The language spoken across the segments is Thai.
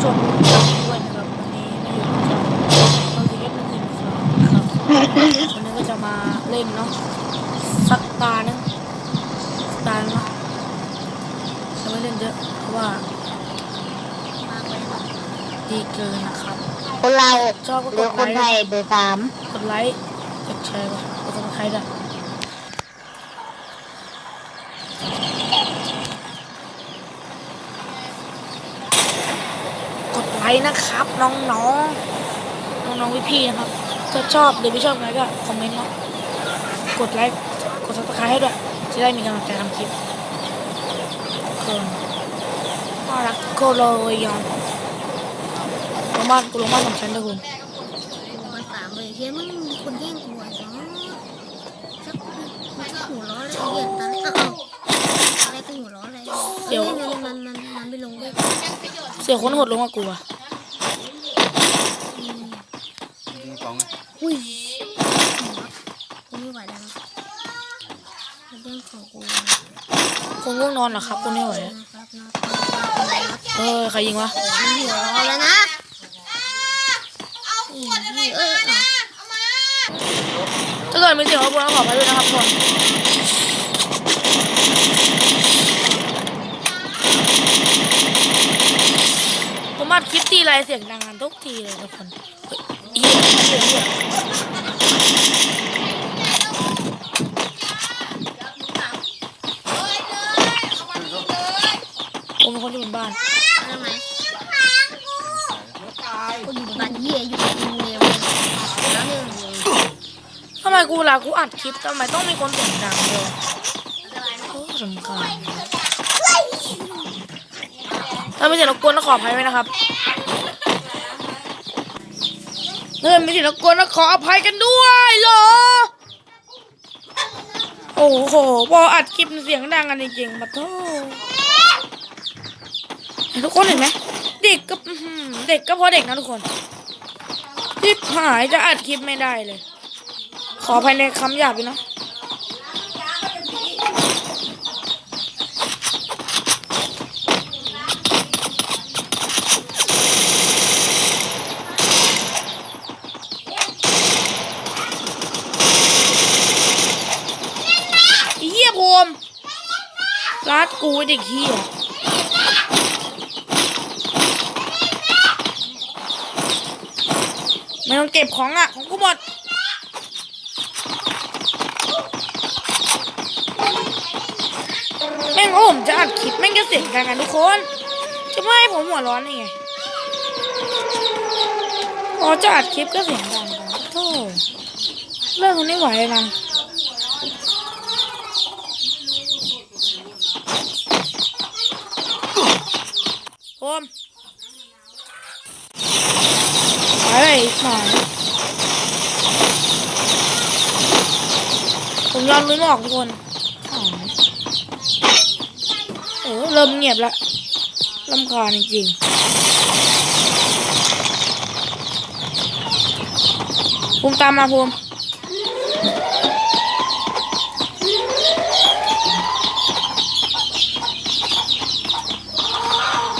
ชมด้วยนะครับวันนี้มาอยู่กับเราทีเอส112นะครับวันนี้ก็จะมาเล่นเนาะสักตานึงเนาะจะไม่เล่นเยอะเพราะว่าดีเกินนะครับคนเราชอบก็กดไลค์คนไทยเบอร์3กดไลค์กดแชร์กดซับสไครต์ด้วยกดไลค์นะครับน้องพี่ๆนะครับถ้าชอบหรือไม่ชอบไงก็คอมเมนต์นะกดไลค์กดซับสไครต์ให้ด้วยจะได้มีกำลังใจทำคลิปคนน่ารักโคโลยอนลงบ้านของฉันด้วยคุณมันสามเลยเฮียมึงมีคนแย่งหัวเนาะสักหัวล้อเลยเฮียตอนนี้อะไรก็หัวล้อเลยเดี๋ยวมันไม่ลงด้วยเสียคนหดลงกับกูอ่ะอุ้ยกูไม่ไหวแล้วนะเรื่องของกูคนง่วงนอนเหรอครับคุณไม่ไหวใครยิงวะหัวล้อแล้วนะถ้าเกิดมีเสียงรบกวนขอไปด้วยนะครับทุกคนผมอัดคลิปทีไรเสียงดังกันทุกทีเลยทุกคนเหี้ยผมเป็นคนอยู่บนบ้านทำไมกูอยู่บนบ้านเหี้ยอยู่กับกูเนี่ยแล้วนึงทำไมกูล่ะกูอัดคลิปทำไมต้องมีคนเสียงดังด้วยโอ้สำคัญถ้าไม่เสียงรบกวนขออภัยไว้นะครับไม่เสียงรบกวนขออภัยกันด้วยเหรอโอ้โหพออัดคลิปเสียงดังกันจริงๆมาโทษทุกคนเห็นไหมเด็กก็พอเด็กนะทุกคนที่หายจะอัดคลิปไม่ได้เลยขออภัยในคำหยาบด้วยนะเหี้ยผมรัดกูเด็กเหี้ยไม่ต้องเก็บของอ่ะของกูหมดแม่งผมจะอัดคลิปแม่งจะเสียงกันทุกคนจะไม่ให้ผมหัวร้อนยังไงพอจะอัดคลิปก็เสียงดังกันโธ่เรื่องมันไม่ไหวนะผมไปอีกหน่อยผมยอมลุ้นออกทุกคนเริ่มเงียบละรำคาญจริงๆภูมิตามมาภูมิ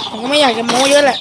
ผมก็ไม่อยากจะโม้เยอะแหละ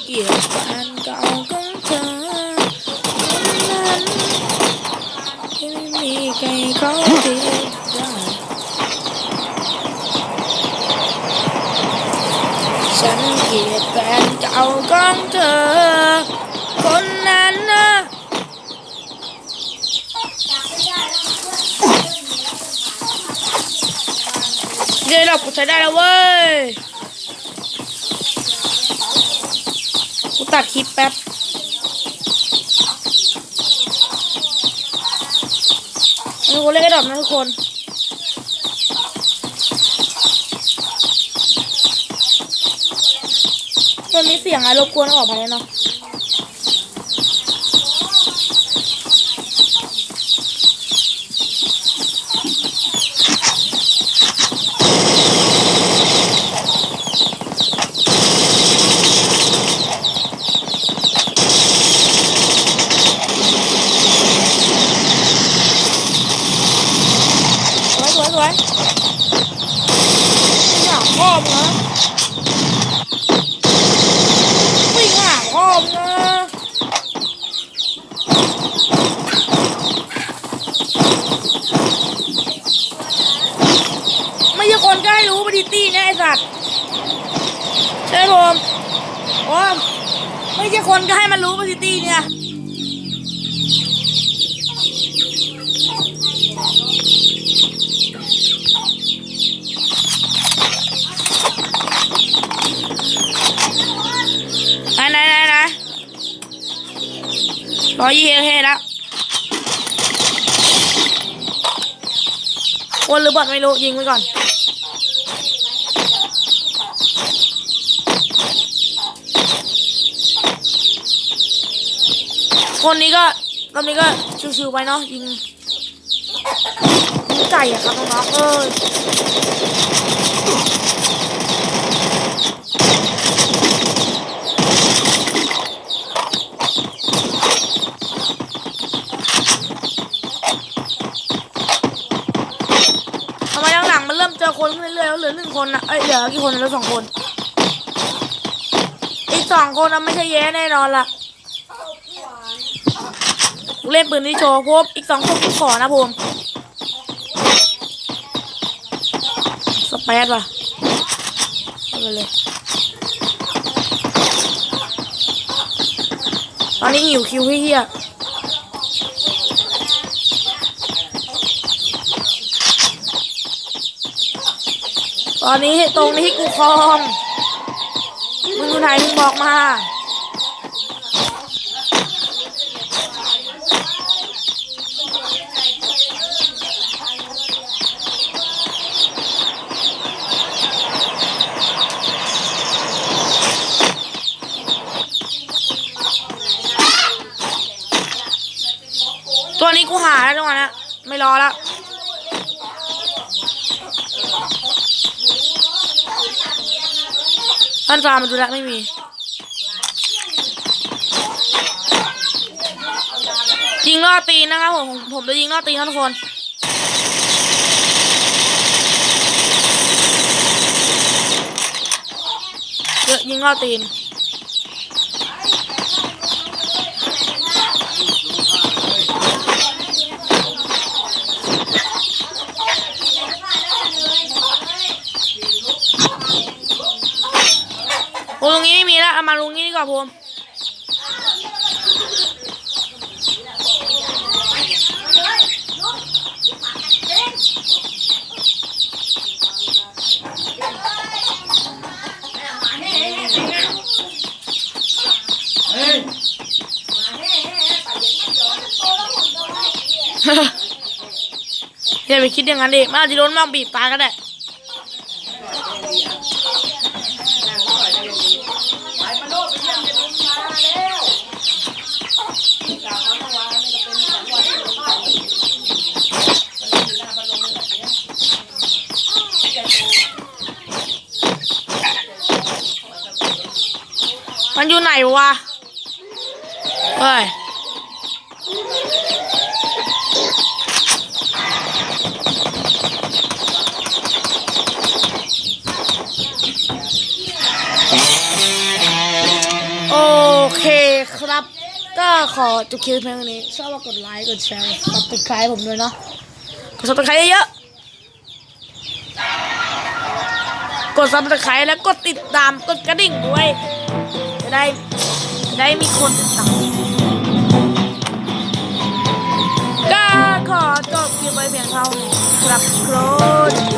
เกี่ยวกับอันเก่าของเธอคนนั้นที่ไม่มีใครเขาเทียบได้ฉันเกลียดแฟนเก่าของเธอคนนั้นนะเดี๋ยวเรากูใช้ได้แล้วเว้ยกูตัดคลิปแป๊บ มีคนเล่นกระดอบนะทุกคนมันมีเสียงอะไรรบกวนออกไปเนาะสวยวิ่งหาพ่อมึงนะวิ่งหาพ่อมึงนะไม่ใช่คนก็ให้รู้ปฏิตี้นะไอ้สัตว์ใช่ผมโอ้ไม่ใช่คนก็ให้มันรู้ปฏิตี้เนี่ยไหน120เฮแล้วคนหรือบอทไม่รู้ยิงไว้ก่อนคนนี้ก็รอบนี้ก็ชิวๆไปเนาะยิงไก่อะครับน้องๆทำไมหลังๆมันเริ่มเจอคนเรื่อยๆแล้วเหลือ1 คนนะเหลือกี่คนแล้ว2 คนอีก2 คนไม่ใช่แย่แน่นอนล่ะเล่นปืนที่โชว์พบอีก2 คนขอนะผมสเปซว่ะเอาไปเลยตอนนี้หิวคิวเฮียตอนนี้ตรงนี้กูคลองมึงอยู่ไหนมึงบอกมาตัวนี้กูหาแล้วจังหวะนี้ไม่รอแล้วท่านฟาร์มมาดูแลไม่มียิงล่อตีนนะครับผมจะยิงล่อตีนทุกคนยิงล่อตีนตรงนี้ไม่มีแล้วเอามาลุงนี้ดีกว่าผมอย่าไปคิดอย่างนั้นดิมันอาจจะโดนมากบีบตาก็ได้มันอยู่ไหนวะเฮ้ยโอเคครับก็ขอจบคลิปเพียงเท่านี้ชอบกดไลค์กดแชร์กดติดตามผมด้วยเนาะกดติดตามเยอะกดซับสไครต์แล้วกดติดตามกดกระดิ่งด้วยจะได้มีคนติดตามก็ขอจบคลิปไว้เพียงเท่านี้ครับทุกคน